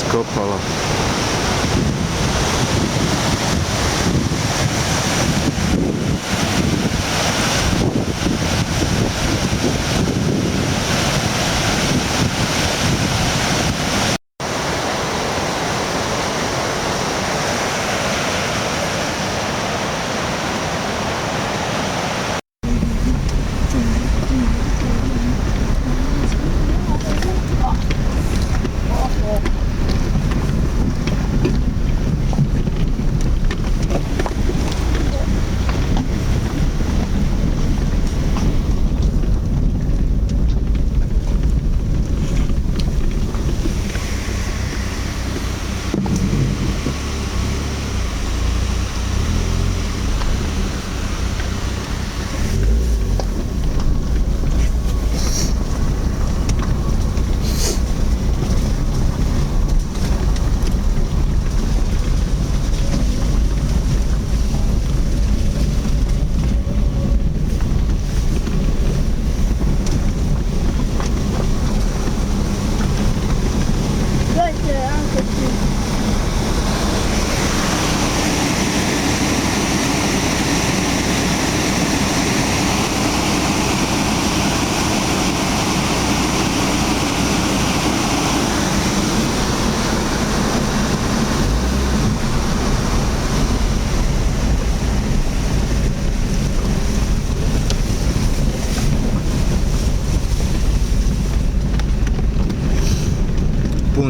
iskopalo.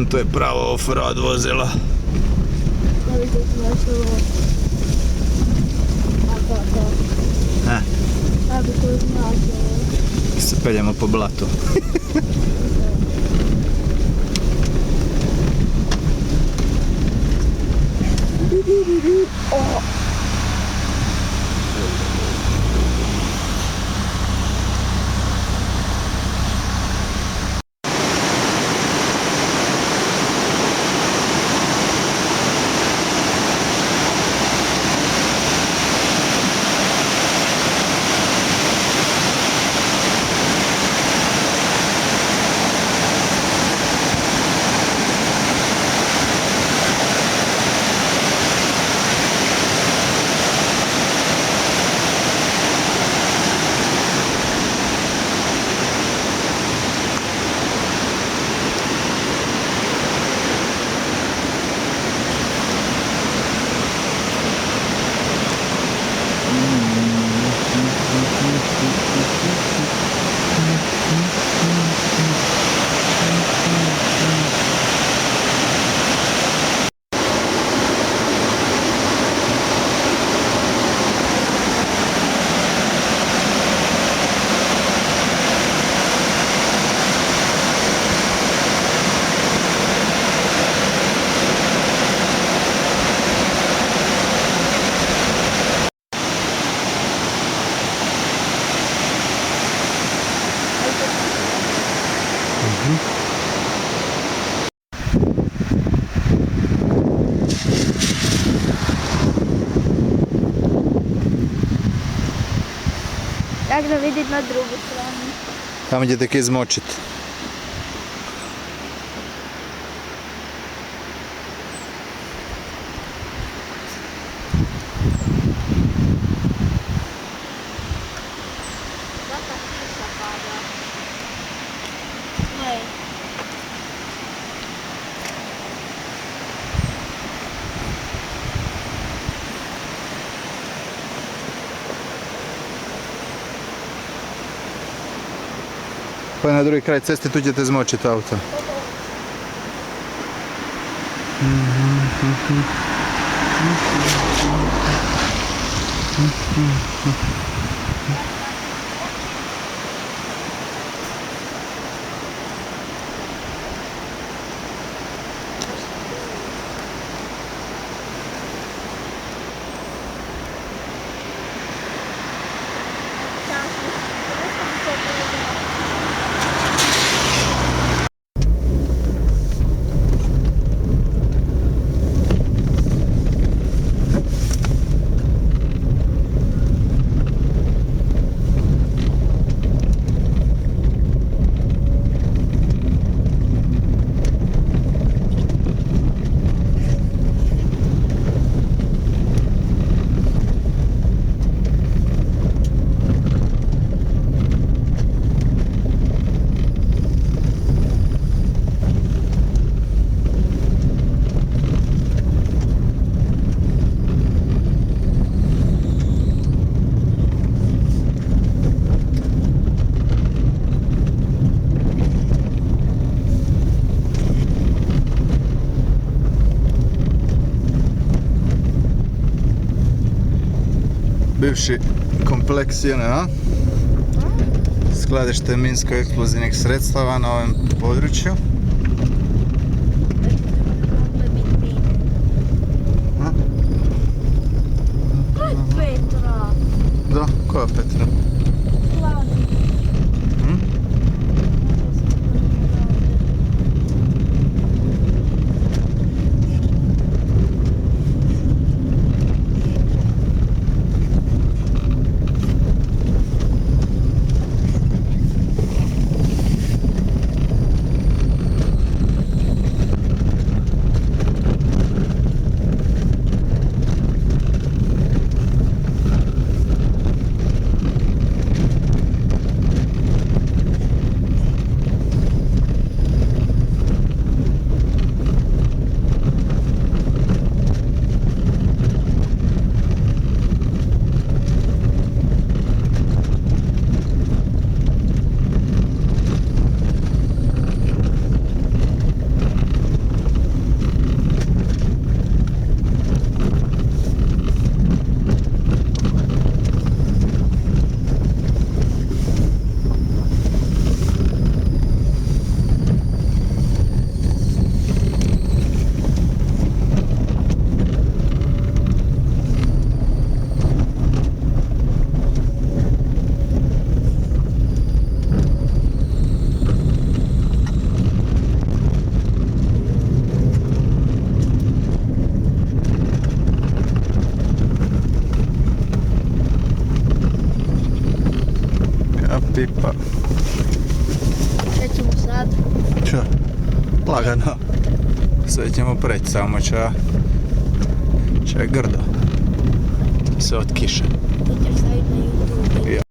To je pravo off-road vozilo. Se peljemo po blatu. Jak da vidjeti na drugu stranu. Tamo gdje tek izmočit. Pa na drugi kraj ceste tu ćete zmočiti auto. bivši kompleks JNA. Skladište minsko-eksplozivnih sredstava na ovom području. Petra. Da, koja Petra? Slavi. Pipa. Šta ćemo sad? Čo? Lagano. Sve ćemo preći, samo će grdo. Sve od kiše. To ćeš staviti na YouTube. Ja.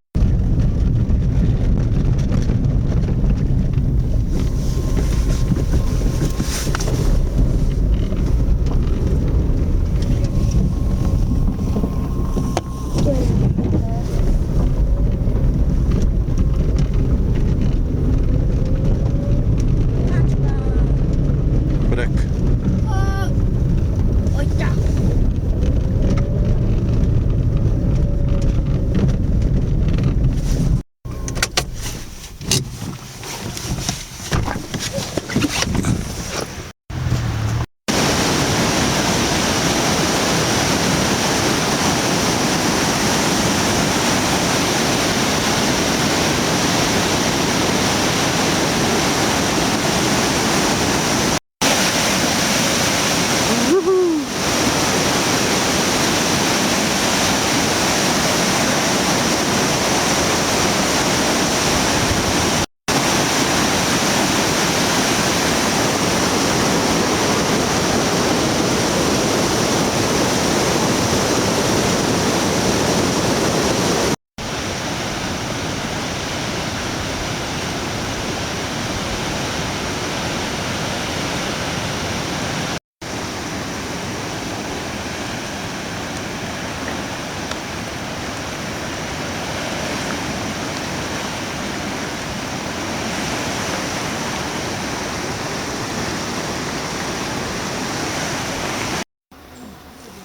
Brek. Ojta.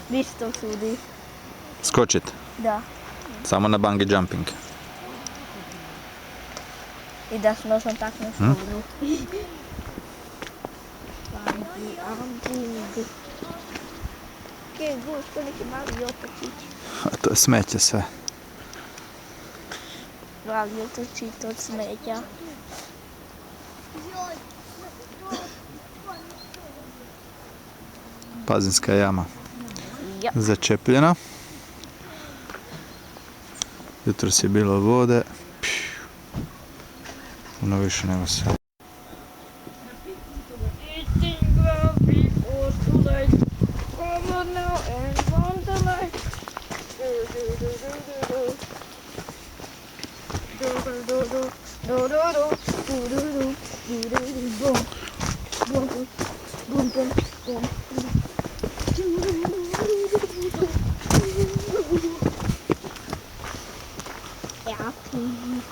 Di se to sudi? Skočit. Da. Samo na bungee jumping. I da se nožno takne s vodu. Kje je guš, to neki mali otočić. A to je smeće sve. Mali otočić od smeća. Pazinska jama. Ja. Začepljena. Jutros je bilo vode. Puno više nego sve.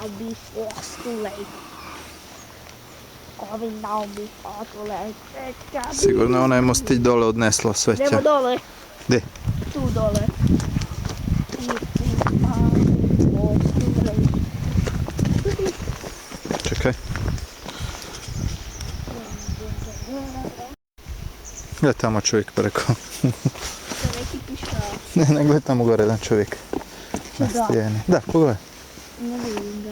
I'll be forced to late. Coming down before too late. Sigurno onaj mostić dole odneslo sve će. Idemo dole. Gdje? Tu dole. Gled tamo čovjek preko. To je neki pištolj. Ne, gled tamo gore jedan čovjek. Na Da. stijeni. Da, pogledaj. Ne vidim ga.